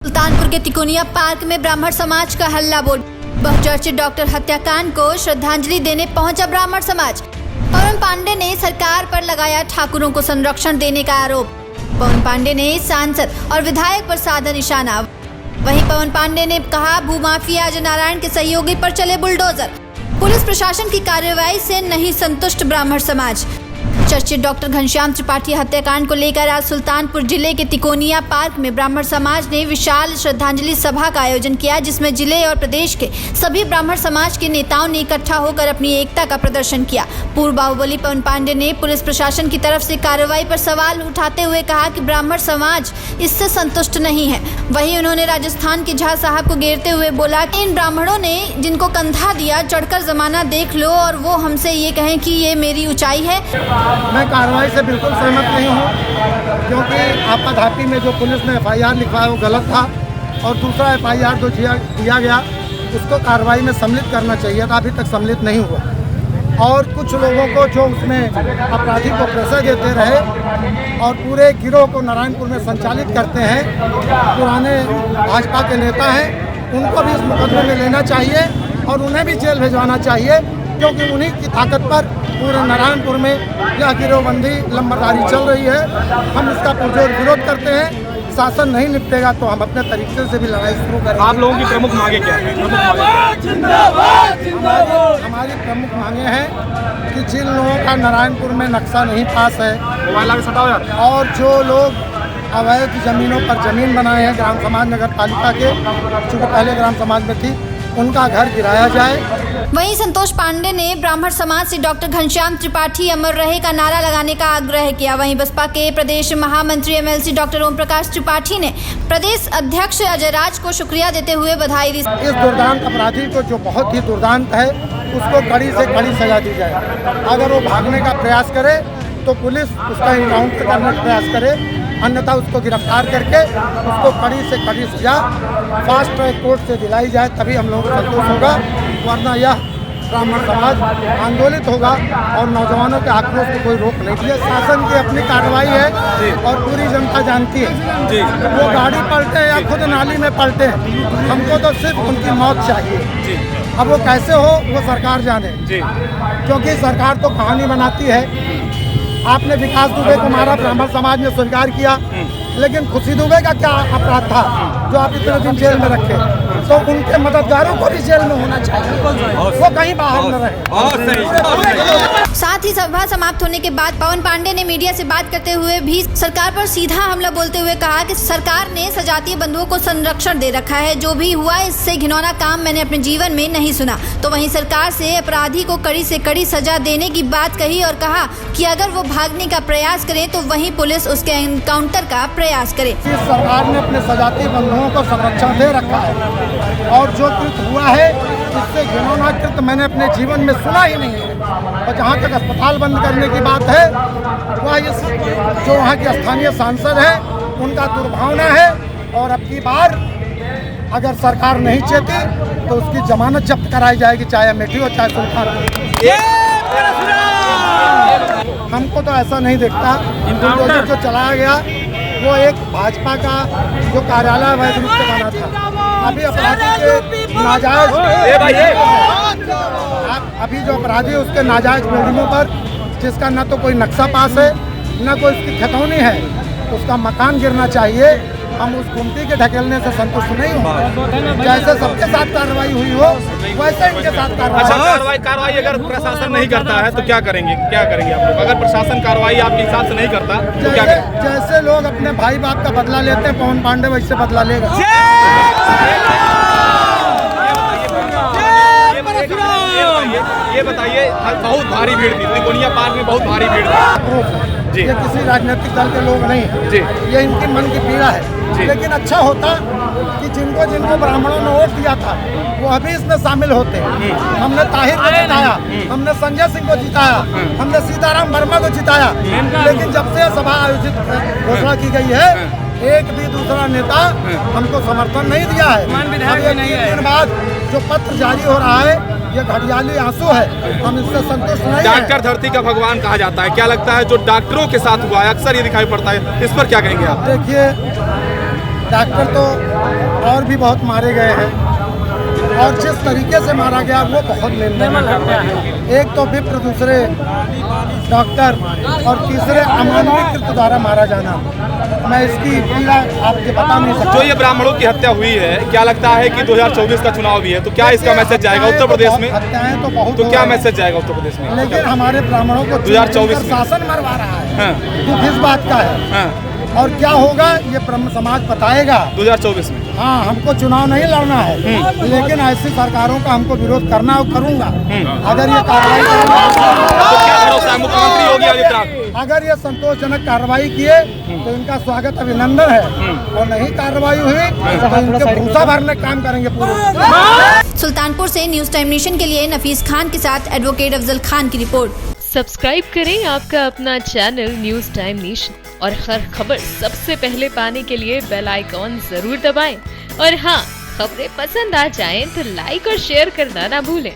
सुल्तानपुर के तिकोनिया पार्क में ब्राह्मण समाज का हल्ला बोल। बहुचर्चित डॉक्टर हत्याकांड को श्रद्धांजलि देने पहुंचा ब्राह्मण समाज। पवन पांडे ने सरकार पर लगाया ठाकुरों को संरक्षण देने का आरोप। पवन पांडे ने सांसद और विधायक पर साधा निशाना। वहीं पवन पांडे ने कहा, भूमाफिया अजय नारायण के सहयोगी पर चले बुलडोजर। पुलिस प्रशासन की कार्रवाई से नहीं संतुष्ट ब्राह्मण समाज। चर्चित डॉक्टर घनश्याम त्रिपाठी हत्याकांड को लेकर आज सुल्तानपुर जिले के तिकोनिया पार्क में ब्राह्मण समाज ने विशाल श्रद्धांजलि सभा का आयोजन किया, जिसमें जिले और प्रदेश के सभी ब्राह्मण समाज के नेताओं ने इकट्ठा होकर अपनी एकता का प्रदर्शन किया। पूर्व बाहुबली पवन पांडे ने पुलिस प्रशासन की तरफ से कार्रवाई पर सवाल उठाते हुए कहा कि ब्राह्मण समाज इससे संतुष्ट नहीं है। वहीं उन्होंने राजस्थान के झा साहब को घेरते हुए बोला कि इन ब्राह्मणों ने जिनको कंधा दिया, चढ़कर जमाना देख लो और वो हमसे ये कहें कि ये मेरी ऊंचाई है। मैं कार्रवाई से बिल्कुल सहमत नहीं हूँ, क्योंकि आपाधापी में जो पुलिस ने FIR लिखवाया वो गलत था और दूसरा FIR जो दिया गया उसको कार्रवाई में सम्मिलित करना चाहिए था, अभी तक सम्मिलित नहीं हुआ। और कुछ लोगों को जो उसमें अपराधी को प्रेशर देते रहे और पूरे गिरोह को नारायणपुर में संचालित करते हैं, पुराने भाजपा के नेता हैं, उनको भी इस मुकदमे में लेना चाहिए और उन्हें भी जेल भिजवाना चाहिए, क्योंकि उन्हीं की ताकत पर पूरे नारायणपुर में यह गिरोहबंदी लंबरदारी चल रही है। हम इसका पुरजोर विरोध करते हैं। शासन नहीं निपटेगा तो हम अपने तरीके से भी लड़ाई शुरू करेंगे। आप लोगों की प्रमुख मांगे क्या है? हमारी प्रमुख मांगे हैं कि जिन लोगों का नारायणपुर में नक्शा नहीं पास है और जो लोग अवैध जमीनों पर जमीन बनाए हैं ग्राम समाज नगर पालिका के, चूँकि पहले ग्राम समाज में थी, उनका घर गिराया जाए। वहीं संतोष पांडे ने ब्राह्मण समाज से डॉक्टर घनश्याम त्रिपाठी अमर रहे का नारा लगाने का आग्रह किया। वहीं बसपा के प्रदेश महामंत्री MLC डॉक्टर ओम प्रकाश त्रिपाठी ने प्रदेश अध्यक्ष अजय राज को शुक्रिया देते हुए बधाई दी। इस दुर्दांत अपराधी को, जो बहुत ही दुर्दांत है, उसको कड़ी से कड़ी सजा दी जाए। अगर वो भागने का प्रयास करे तो पुलिस उसका इनकाउंटर करने का प्रयास करे, अन्यथा उसको गिरफ्तार करके उसको कड़ी से कड़ी सजा फास्ट ट्रैक कोर्ट से दिलाई जाए, तभी हम लोगों को संतोष होगा। वरना यह ब्राह्मण समाज आंदोलित होगा और नौजवानों के आक्रोश को कोई रोक नहीं दिया। शासन की अपनी कार्रवाई है और पूरी जनता जानती है। वो गाड़ी पलटे या खुद नाली में पलटे, हमको तो सिर्फ उनकी मौत चाहिए। अब वो कैसे हो वो सरकार जाने, क्योंकि सरकार तो कहानी बनाती है। आपने विकास दुबे को मारा, ब्राह्मण समाज ने स्वीकार किया, लेकिन खुशी दुबे का क्या अपराध था जो आप इतने दिन जेल में रखे? तो उनके मददगारों को भी जेल में होना चाहिए, वो कहीं बाहर न रहे। साथ ही सभा समाप्त होने के बाद पवन पांडे ने मीडिया से बात करते हुए भी सरकार पर सीधा हमला बोलते हुए कहा कि सरकार ने सजातीय बंधुओं को संरक्षण दे रखा है। जो भी हुआ इससे घिनौना काम मैंने अपने जीवन में नहीं सुना। तो वहीं सरकार से अपराधी को कड़ी से कड़ी सजा देने की बात कही और कहा कि अगर वो भागने का प्रयास करे तो वहीं पुलिस उसके एनकाउंटर का प्रयास करे। सरकार ने अपने सजातीय बंधुओं को संरक्षण दे रखा है और जो कृत हुआ है इससे घिनौना कृत मैंने अपने जीवन में सुना ही नहीं है। और जहाँ तक अस्पताल बंद करने की बात है, वह जो वहाँ के स्थानीय सांसद हैं उनका दुर्भावना है। और अब की बार अगर सरकार नहीं चेती तो उसकी जमानत जब्त कराई जाएगी, चाहे अमेठी हो चाहे सुल्तानपुर। हमको तो ऐसा नहीं दिखता। बुलडोजर जो चलाया गया वो एक भाजपा का जो कार्यालय वैध रूप से बना था। अभी अपराधी के नाजायज अभी जो अपराधी उसके नाजायज बिल्डिंगों पर, जिसका न तो कोई नक्शा पास है न कोई उसकी खतौनी है, उसका मकान गिरना चाहिए। हम उस गुमटी के ढकेलने से संतुष्ट नहीं होंगे। जैसे सबके साथ कार्रवाई हुई हो वैसे इनके साथ कार्रवाई अगर प्रशासन नहीं करता है तो क्या करेंगे आप लोग? अगर प्रशासन कार्रवाई आपके हिसाब से नहीं करता तो क्या करेंगे? जैसे लोग अपने भाई बाप का बदला लेते हैं, पवन पांडे वैसे बदला लेगा। ये बताइए, बहुत भारी भीड़ थी तिकोनिया पार्क में, बहुत भारी भीड़ थी जी। ये किसी राजनीतिक दल के लोग नहीं हैं जी, ये इनकी मन की पीड़ा है। लेकिन अच्छा होता कि जिनको ब्राह्मणों ने वोट दिया था वो अभी इसमें शामिल होते। हमने ताहिर को जिताया, हमने संजय सिंह को जिताया, हमने सीताराम वर्मा को जिताया, लेकिन जब से सभा आयोजित घोषणा की गई है एक भी दूसरा नेता हमको समर्थन नहीं दिया है। अब 3 दिन बाद जो पत्र जारी हो रहा है ये घड़ियाली आंसू है, हम इससे संतुष्ट नहीं हैं। डॉक्टर धरती का भगवान कहा जाता है, क्या लगता है जो डॉक्टरों के साथ हुआ है अक्सर ये दिखाई पड़ता है, इस पर क्या कहेंगे आप? देखिए, डॉक्टर तो और भी बहुत मारे गए हैं, और जिस तरीके से मारा गया वो बहुत निंदनीय है। एक तो विप्र, दूसरे डॉक्टर और तीसरे अमानवीकृत द्वारा मारा जाना, मैं इसकी पीड़ा आपको बता नहीं सकता। जो ये ब्राह्मणों की हत्या हुई है, क्या लगता है कि 2024 का चुनाव भी है, तो क्या इसका मैसेज जाएगा उत्तर प्रदेश में? हत्याएं तो बहुत, तो क्या मैसेज जाएगा उत्तर प्रदेश में? लेकिन हमारे ब्राह्मणों को 2024 में शासन मरवा रहा है। हाँ। दुख इस बात का है। हाँ। और क्या होगा ये ब्रह्म समाज बताएगा 2024 में। हाँ, हमको चुनाव नहीं लड़ना है, लेकिन ऐसी सरकारों का हमको विरोध करना और करूंगा। अगर ये कार्रवाई तो क्या भरोसा है मुख्यमंत्री योगी आदित्यनाथ? अगर ये संतोषजनक कार्रवाई किए तो इनका स्वागत अभिनंदन है, और नहीं कार्रवाई हुई तो इनके भूसा भरने का काम करेंगे पूरे। सुल्तानपुर से न्यूज टाइम नेशन के लिए नफीस खान के साथ एडवोकेट अफजल खान की रिपोर्ट। सब्सक्राइब करें आपका अपना चैनल न्यूज टाइम नेशन और हर खबर सबसे पहले पाने के लिए बेल आइकॉन जरूर दबाएं। और हाँ, खबरें पसंद आ जाएं तो लाइक और शेयर करना ना भूलें।